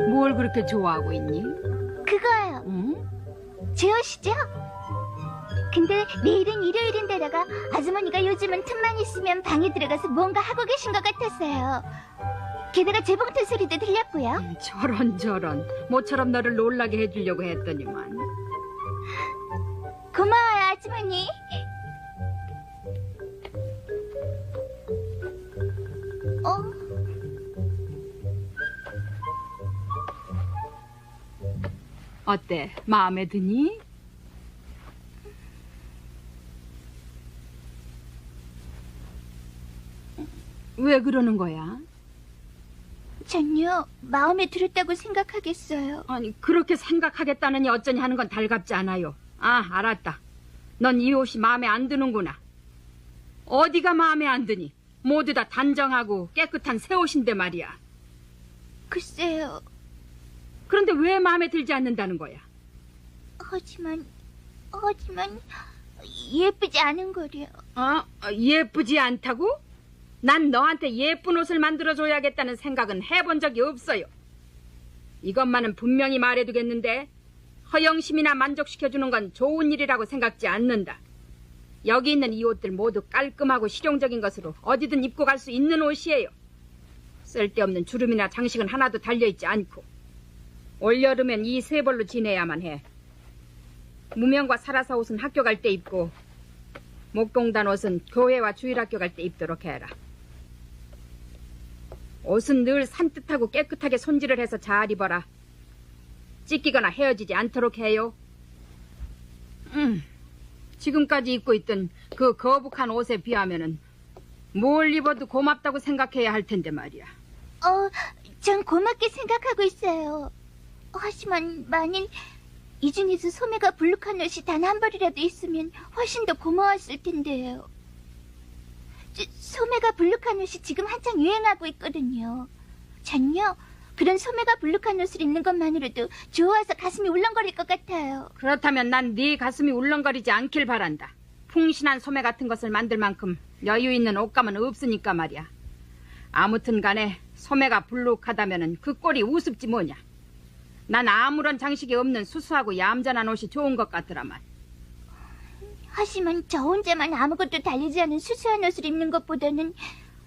뭘 그렇게 좋아하고 있니? 그거요. 응? 제 옷이죠? 근데 내일은 일요일인데다가 아주머니가 요즘은 틈만 있으면 방에 들어가서 뭔가 하고 계신 것 같았어요. 게다가 재봉틀 소리도 들렸고요. 저런 모처럼 너를 놀라게 해주려고 했더니만. 고마워요, 아주머니. 어때? 마음에 드니? 왜 그러는 거야? 전요, 마음에 들었다고 생각하겠어요. 아니, 그렇게 생각하겠다느니 어쩌니 하는 건 달갑지 않아요. 아, 알았다. 넌 이 옷이 마음에 안 드는구나. 어디가 마음에 안 드니? 모두 다 단정하고 깨끗한 새 옷인데 말이야. 글쎄요. 그런데 왜 마음에 들지 않는다는 거야? 하지만 예쁘지 않은 거려. 예쁘지 않다고? 난 너한테 예쁜 옷을 만들어줘야겠다는 생각은 해본 적이 없어요. 이것만은 분명히 말해두겠는데 허영심이나 만족시켜주는 건 좋은 일이라고 생각지 않는다. 여기 있는 이 옷들 모두 깔끔하고 실용적인 것으로 어디든 입고 갈 수 있는 옷이에요. 쓸데없는 주름이나 장식은 하나도 달려있지 않고 올여름엔 이 세 벌로 지내야만 해. 무명과 사라사 옷은 학교 갈 때 입고 목동단 옷은 교회와 주일학교 갈 때 입도록 해라. 옷은 늘 산뜻하고 깨끗하게 손질을 해서 잘 입어라. 찢기거나 헤어지지 않도록 해요. 지금까지 입고 있던 그 거북한 옷에 비하면은 뭘 입어도 고맙다고 생각해야 할 텐데 말이야. 전 고맙게 생각하고 있어요. 하지만 만일 이 중에서 소매가 불룩한 옷이 단 한 벌이라도 있으면 훨씬 더 고마웠을 텐데요. 소매가 불룩한 옷이 지금 한창 유행하고 있거든요. 전요, 그런 소매가 불룩한 옷을 입는 것만으로도 좋아서 가슴이 울렁거릴 것 같아요. 그렇다면 난 네 가슴이 울렁거리지 않길 바란다. 풍신한 소매 같은 것을 만들 만큼 여유 있는 옷감은 없으니까 말이야. 아무튼 간에 소매가 불룩하다면은 그 꼴이 우습지 뭐냐. 난 아무런 장식이 없는 수수하고 얌전한 옷이 좋은 것 같더라만. 하지만 저 혼자만 아무것도 달리지 않은 수수한 옷을 입는 것보다는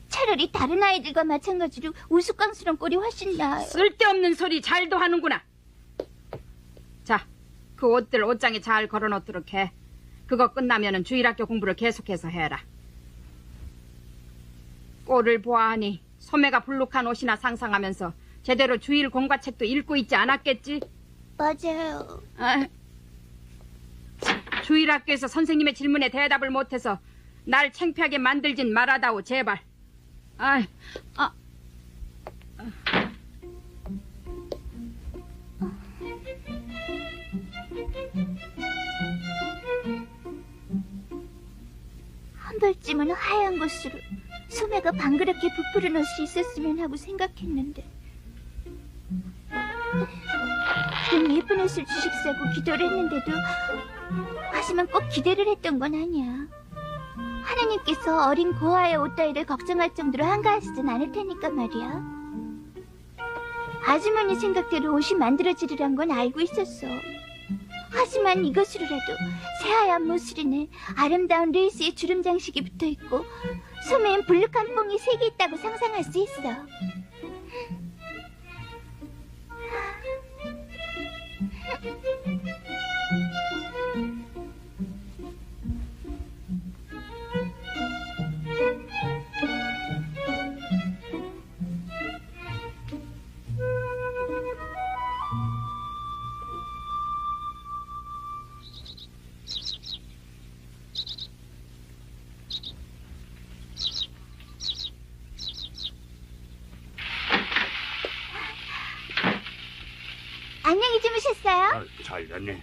차라리 다른 아이들과 마찬가지로 우스꽝스러운 꼴이 훨씬 나아요. 쓸데없는 소리 잘도 하는구나. 자, 그 옷들 옷장에 잘 걸어놓도록 해. 그거 끝나면은 주일학교 공부를 계속해서 해라. 꼴을 보아하니 소매가 불룩한 옷이나 상상하면서 제대로 주일 공과책도 읽고 있지 않았겠지? 맞아요. 주일학교에서 선생님의 질문에 대답을 못해서 날 창피하게 만들진 말아다오, 제발. 한 벌쯤은 하얀 것으로 소매가 방그랗게 부풀은 옷이 있었으면 하고 생각했는데 그런 예쁜 옷을 주십사고 기도를 했는데도 하지만 꼭 기대를 했던 건 아니야. 하나님께서 어린 고아의 옷 따위를 걱정할 정도로 한가하시진 않을 테니까 말이야. 아주머니 생각대로 옷이 만들어지리란 건 알고 있었어. 하지만 이것으로라도 새하얀 모슬인에 아름다운 레이스의 주름 장식이 붙어있고 소매엔 불룩한 뽕이 3개 있다고 상상할 수 있어. 안녕히 주무셨어요? 잘 잤네.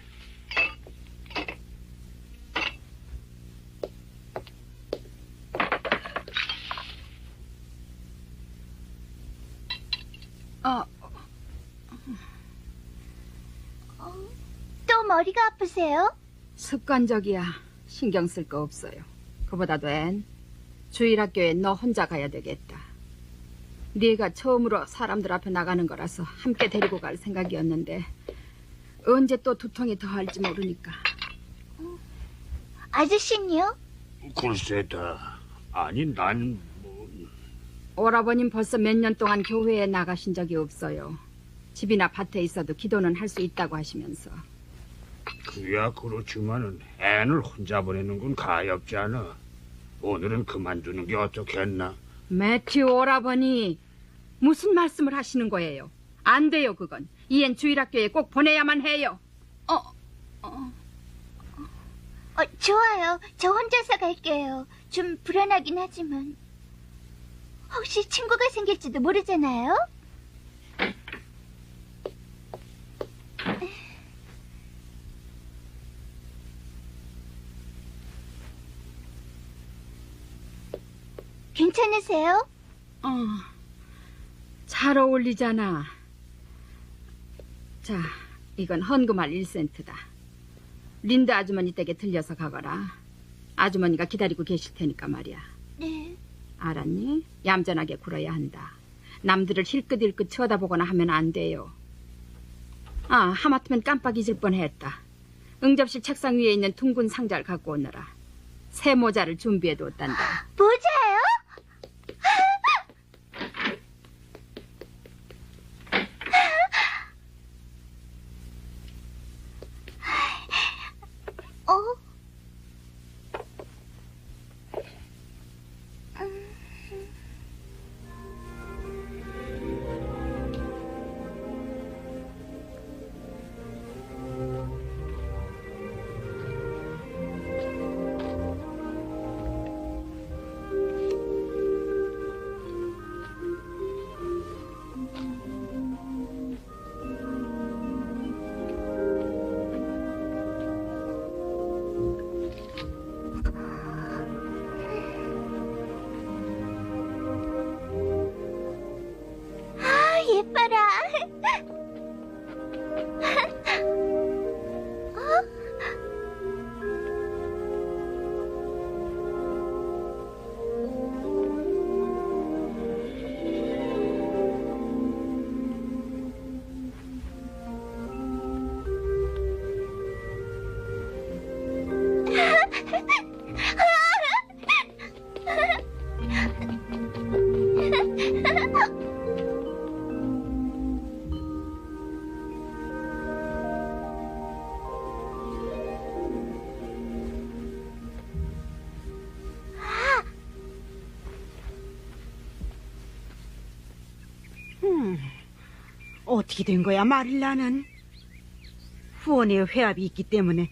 또 머리가 아프세요? 습관적이야. 신경 쓸 거 없어요. 그보다도 앤, 주일학교에 너 혼자 가야 되겠다. 네가 처음으로 사람들 앞에 나가는 거라서 함께 데리고 갈 생각이었는데 언제 또 두통이 더 할지 모르니까. 아저씨는요? 글쎄다. 아니, 난 오라버님 벌써 몇 년 동안 교회에 나가신 적이 없어요. 집이나 밭에 있어도 기도는 할 수 있다고 하시면서. 그야 그렇지만은 애를 혼자 보내는 건 가엾지 않아. 오늘은 그만두는 게 어떻겠나? 매튜 오라버니, 무슨 말씀을 하시는 거예요? 안 돼요, 그건. 이엔 주일학교에 꼭 보내야만 해요. 좋아요. 저 혼자서 갈게요. 좀 불안하긴 하지만. 혹시 친구가 생길지도 모르잖아요? 괜찮으세요? 잘 어울리잖아. 자, 이건 헌금할 1센트다. 린드 아주머니 댁에 들려서 가거라. 아주머니가 기다리고 계실 테니까 말이야. 네. 알았니? 얌전하게 굴어야 한다. 남들을 힐끗힐끗 쳐다보거나 하면 안 돼요. 하마터면 깜빡 잊을 뻔했다. 응접실 책상 위에 있는 둥근 상자를 갖고 오너라. 새 모자를 준비해뒀단다. 모자요? 예뻐라. 어떻게 된 거야, 마릴라는? 후원의 회합이 있기 때문에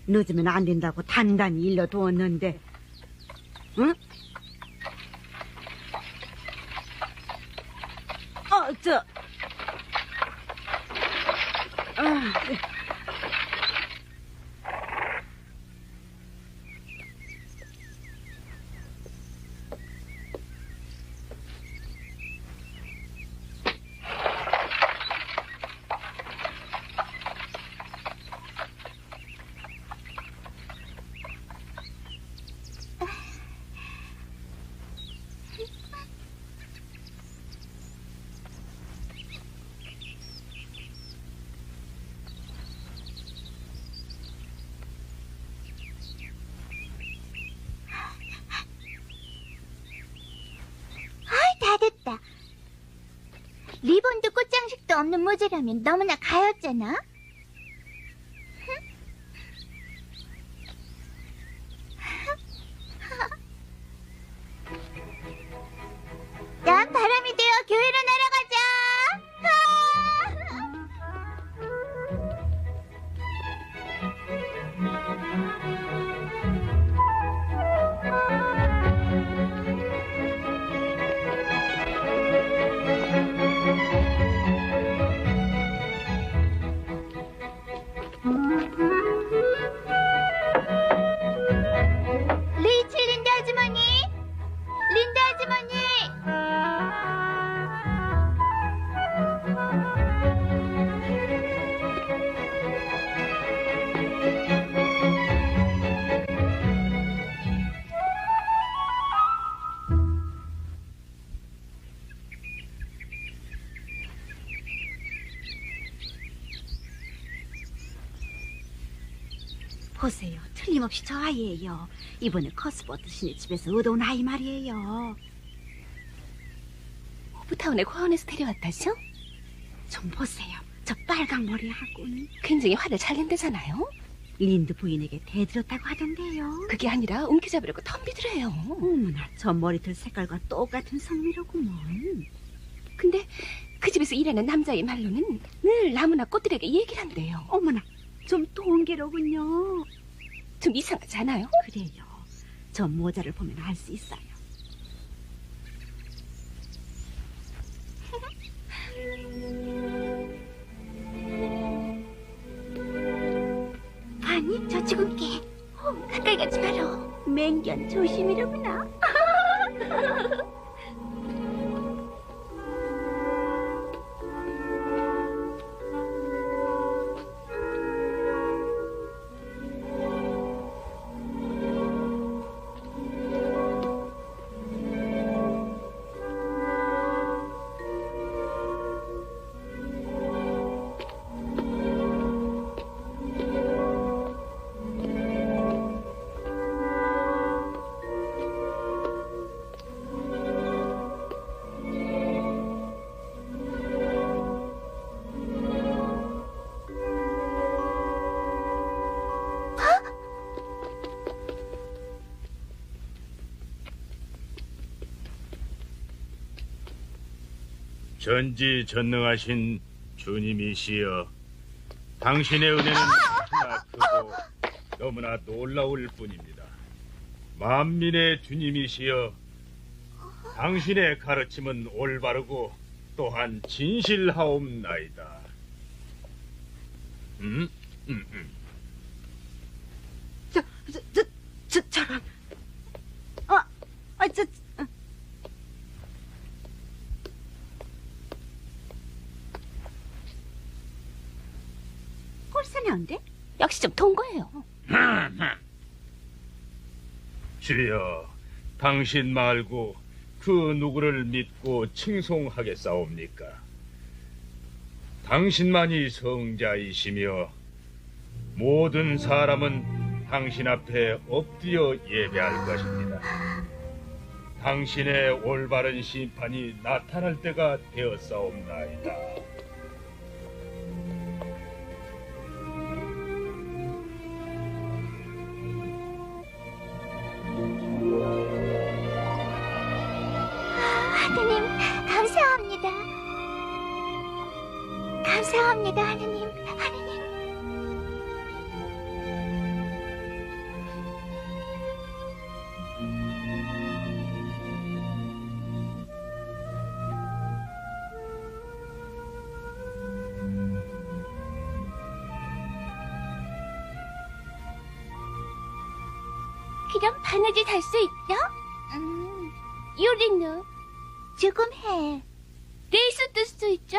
늦으면 안 된다고 단단히 일러두었는데, 응? 다 됐다. 리본도 꽃장식도 없는 모자라면 너무나 가엾잖아. 난 바람이 되어 교회로 날아가자. 리치 린다 아주머니, 린다 아주머니. 보세요. 틀림없이 저 아이예요. 이번에 커스버트 신의 집에서 얻어온 아이 말이에요. 호브타운의 고아원에서 데려왔다죠? 좀 보세요. 저 빨강 머리하고는 굉장히 화를 잘 낸다잖아요. 린드 부인에게 대들었다고 하던데요. 그게 아니라 움켜잡으려고 덤비더래요. 어머나, 저 머리털 색깔과 똑같은 성미로구먼. 근데 그 집에서 일하는 남자의 말로는 늘 나무나 꽃들에게 얘기를 한대요. 어머나, 좀 동기로군요. 좀 이상하지 않아요? 그래요. 저 모자를 보면 알 수 있어요. 아니, 저 죽은 게. 가까이 가지 마라. 맹견 조심이로구나. 전지전능하신 주님이시여, 당신의 은혜는 너무나 크고 너무나 놀라울 뿐입니다. 만민의 주님이시여, 당신의 가르침은 올바르고 또한 진실하옵나이다. 저런. 꼴사나운데? 역시 좀 통과해요. 주여, 당신 말고 그 누구를 믿고 칭송하겠사옵니까? 당신만이 성자이시며 모든 사람은 당신 앞에 엎드려 예배할 것입니다. 당신의 올바른 심판이 나타날 때가 되었사옵나이다. 하느님, 감사합니다. 감사합니다, 하느님. 하느님. 그럼 바느질 할 수 있죠? 요리는 조금 해. 레이스 뜰 수 있죠?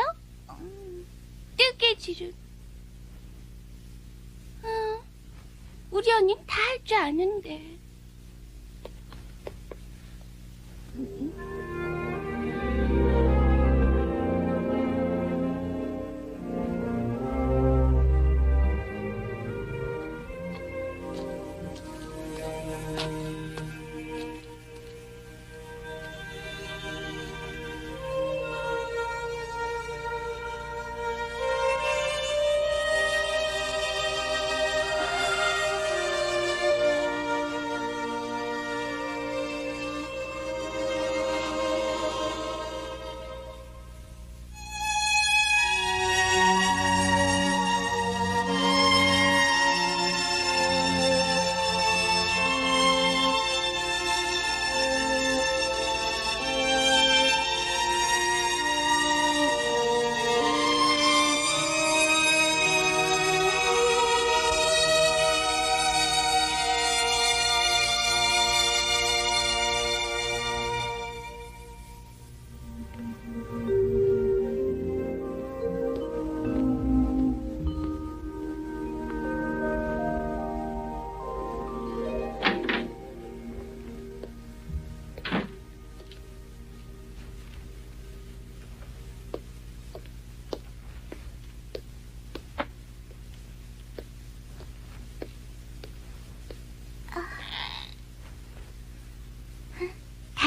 뜨개질은 우리 언니 다 할 줄 아는데.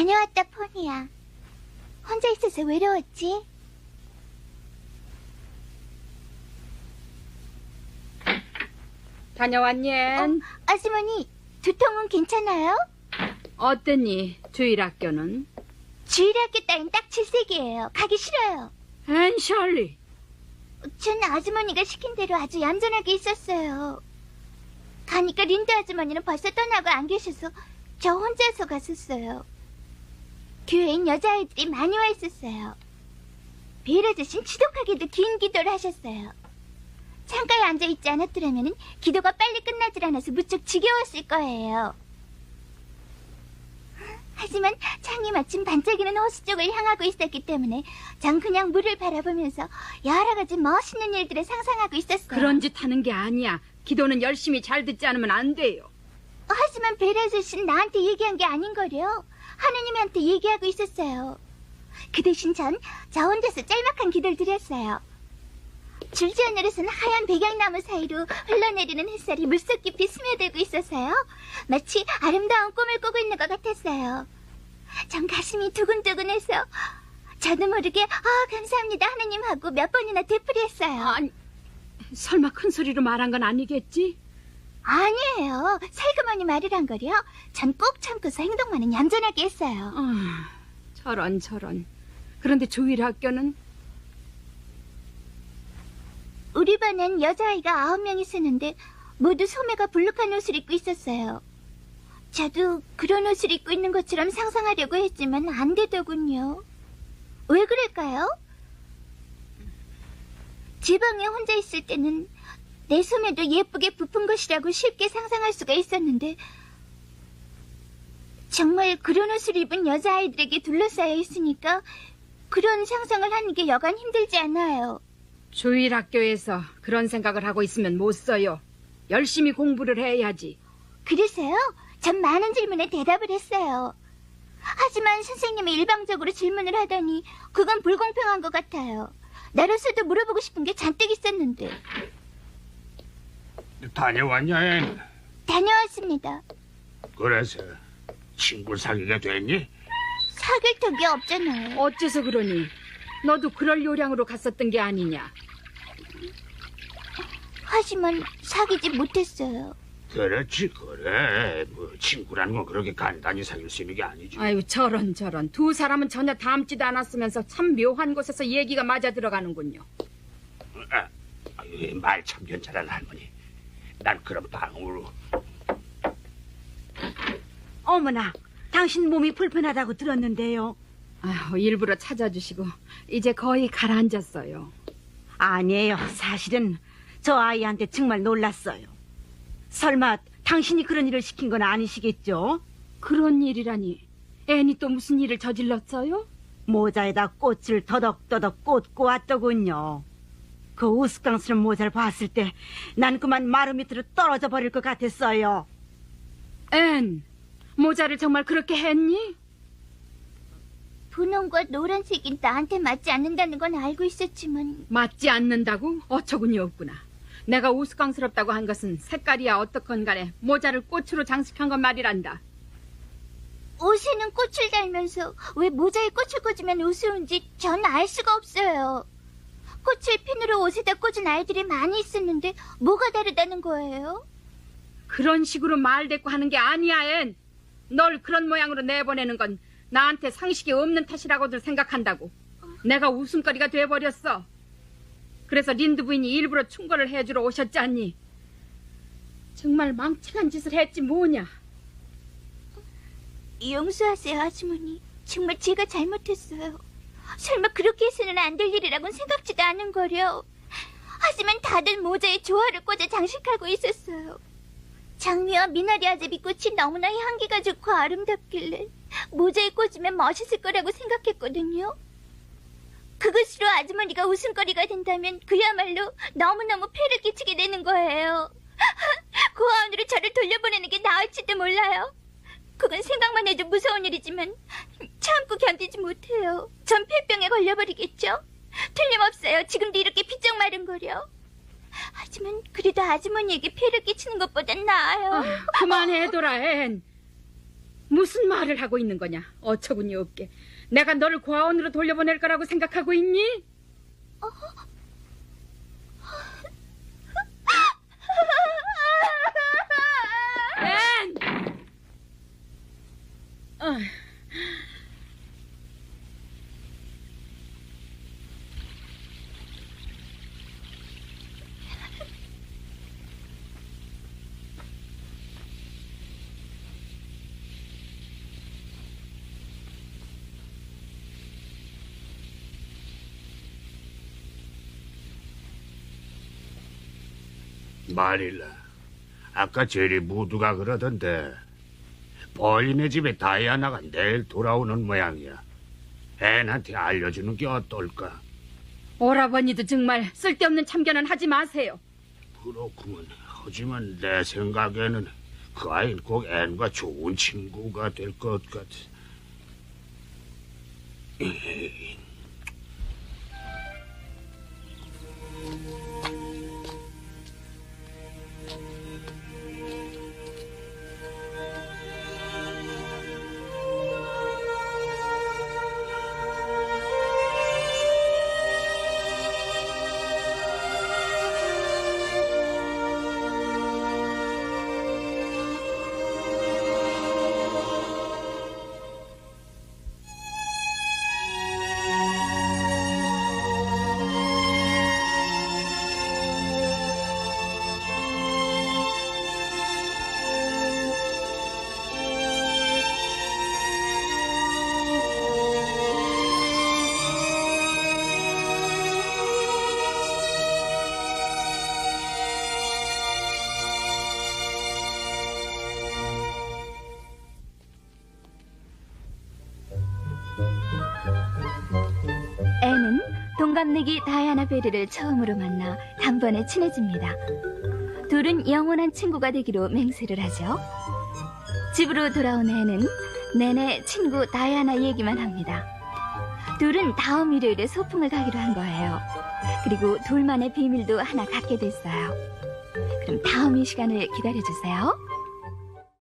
다녀왔다, 포니야. 혼자 있어서 외로웠지? 다녀왔니? 아주머니, 두통은 괜찮아요? 어땠니? 주일학교는? 주일학교 따윈 딱 7세기예요. 가기 싫어요. 앤 셜리. 전 아주머니가 시킨 대로 아주 얌전하게 있었어요. 가니까 린드 아주머니는 벌써 떠나고 안 계셔서 저 혼자서 갔었어요. 교회엔 여자아이들이 많이 와 있었어요. 벨 아저씨는 지독하게도 긴 기도를 하셨어요. 창가에 앉아있지 않았더라면 기도가 빨리 끝나질 않아서 무척 지겨웠을 거예요. 하지만 창이 마침 반짝이는 호수 쪽을 향하고 있었기 때문에 전 그냥 물을 바라보면서 여러 가지 멋있는 일들을 상상하고 있었어요. 그런 짓 하는 게 아니야. 기도는 열심히 잘 듣지 않으면 안 돼요. 하지만 벨 아저씨는 나한테 얘기한 게 아닌거려. 하느님한테 얘기하고 있었어요. 그 대신 전 저 혼자서 짤막한 기도를 드렸어요. 줄지하늘에서는 하얀 백양나무 사이로 흘러내리는 햇살이 물속 깊이 스며들고 있어서요. 마치 아름다운 꿈을 꾸고 있는 것 같았어요. 전 가슴이 두근두근해서 저도 모르게 감사합니다 하느님 하고 몇 번이나 되풀이했어요. 아니, 설마 큰 소리로 말한 건 아니겠지? 아니에요. 살그머니 말을 한 거려. 전 꼭 참고서 행동만은 얌전하게 했어요. 저런. 그런데 주일학교는? 우리 반엔 여자아이가 9명 있었는데 모두 소매가 불룩한 옷을 입고 있었어요. 저도 그런 옷을 입고 있는 것처럼 상상하려고 했지만 안 되더군요. 왜 그럴까요? 제 방에 혼자 있을 때는 내 소매도 예쁘게 부푼 것이라고 쉽게 상상할 수가 있었는데 정말 그런 옷을 입은 여자아이들에게 둘러싸여 있으니까 그런 상상을 하는 게 여간 힘들지 않아요. 주일학교에서 그런 생각을 하고 있으면 못 써요. 열심히 공부를 해야지. 그래서요? 전 많은 질문에 대답을 했어요. 하지만 선생님이 일방적으로 질문을 하다니 그건 불공평한 것 같아요. 나로서도 물어보고 싶은 게 잔뜩 있었는데. 다녀왔냐, 앤? 다녀왔습니다. 그래서 친구 사귀게 됐니? 사귈 턱이 없잖아요. 어째서 그러니? 너도 그럴 요량으로 갔었던 게 아니냐? 하지만 사귀지 못했어요. 그렇지, 그래. 뭐 친구라는 건 그렇게 간단히 사귈 수 있는 게 아니지. 아유, 저런. 두 사람은 전혀 닮지도 않았으면서 참 묘한 곳에서 얘기가 맞아 들어가는군요. 말 참 괜찮은 할머니. 난 그럼 방으로. 어머나, 당신 몸이 불편하다고 들었는데요. 아유, 일부러 찾아주시고 이제 거의 가라앉았어요. 아니에요. 사실은 저 아이한테 정말 놀랐어요. 설마 당신이 그런 일을 시킨 건 아니시겠죠? 그런 일이라니. 앤이 또 무슨 일을 저질렀어요? 모자에다 꽃을 더덕더덕 꽂고 왔더군요. 그 우스꽝스러운 모자를 봤을 때 난 그만 마루 밑으로 떨어져 버릴 것 같았어요. 앤, 모자를 정말 그렇게 했니? 분홍과 노란색이 나한테 맞지 않는다는 건 알고 있었지만 맞지 않는다고? 어처구니 없구나. 내가 우스꽝스럽다고 한 것은 색깔이야 어떻건 간에 모자를 꽃으로 장식한 건 말이란다. 옷에는 꽃을 달면서 왜 모자에 꽃을 꽂으면 우스운지 전 알 수가 없어요. 꽃을 핀으로 옷에다 꽂은 아이들이 많이 있었는데 뭐가 다르다는 거예요? 그런 식으로 말대꾸 하는 게 아니야, 앤. 널 그런 모양으로 내보내는 건 나한테 상식이 없는 탓이라고들 생각한다고. 내가 웃음거리가 돼버렸어. 그래서 린드 부인이 일부러 충고를 해주러 오셨지 않니? 정말 망청한 짓을 했지 뭐냐. 용서하세요, 아주머니. 정말 제가 잘못했어요. 설마 그렇게 해서는 안 될 일이라고는 생각지도 않은 거려. 하지만 다들 모자에 조화를 꽂아 장식하고 있었어요. 장미와 미나리아제비 꽃이 너무나 향기가 좋고 아름답길래 모자에 꽂으면 멋있을 거라고 생각했거든요. 그것으로 아주머니가 웃음거리가 된다면 그야말로 너무너무 폐를 끼치게 되는 거예요. 고아원으로 저를 돌려보내는 게 나을지도 몰라요. 그건 생각만 해도 무서운 일이지만 참고 견디지 못해요. 전 폐병에 걸려버리겠죠? 틀림없어요. 지금도 이렇게 비쩍 마른거려. 하지만 그래도 아주머니에게 폐를 끼치는 것보단 나아요. 그만해둬라, 앤. 무슨 말을 하고 있는 거냐? 어처구니 없게. 내가 너를 과원으로 돌려보낼 거라고 생각하고 있니? 앤! 말일라, 아까 제리 무두가 그러던데 벌리네 집에 다이아나가 내일 돌아오는 모양이야. 앤한테 알려주는 게 어떨까? 오라버니도 정말 쓸데없는 참견은 하지 마세요. 그렇구먼. 하지만 내 생각에는 그 아이는 꼭 앤과 좋은 친구가 될 것 같아. 앤은 동갑내기 다이아나 베리를 처음으로 만나 단번에 친해집니다. 둘은 영원한 친구가 되기로 맹세를 하죠. 집으로 돌아온 앤은 내내 친구 다이아나 얘기만 합니다. 둘은 다음 일요일에 소풍을 가기로 한 거예요. 그리고 둘만의 비밀도 하나 갖게 됐어요. 그럼 다음 이 시간을 기다려주세요.